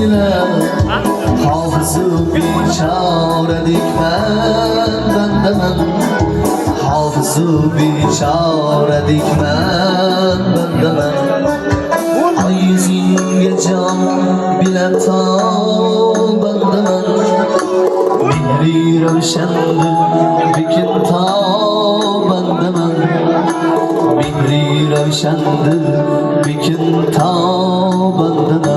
eyler hafızı biçare dikmen bendemen hafızı biçare dikmen bendemen ay yüzünge can bilen ta bendemen mihri rövşendir bikin ta bendemen mihri rövşendir bikin ta bendemen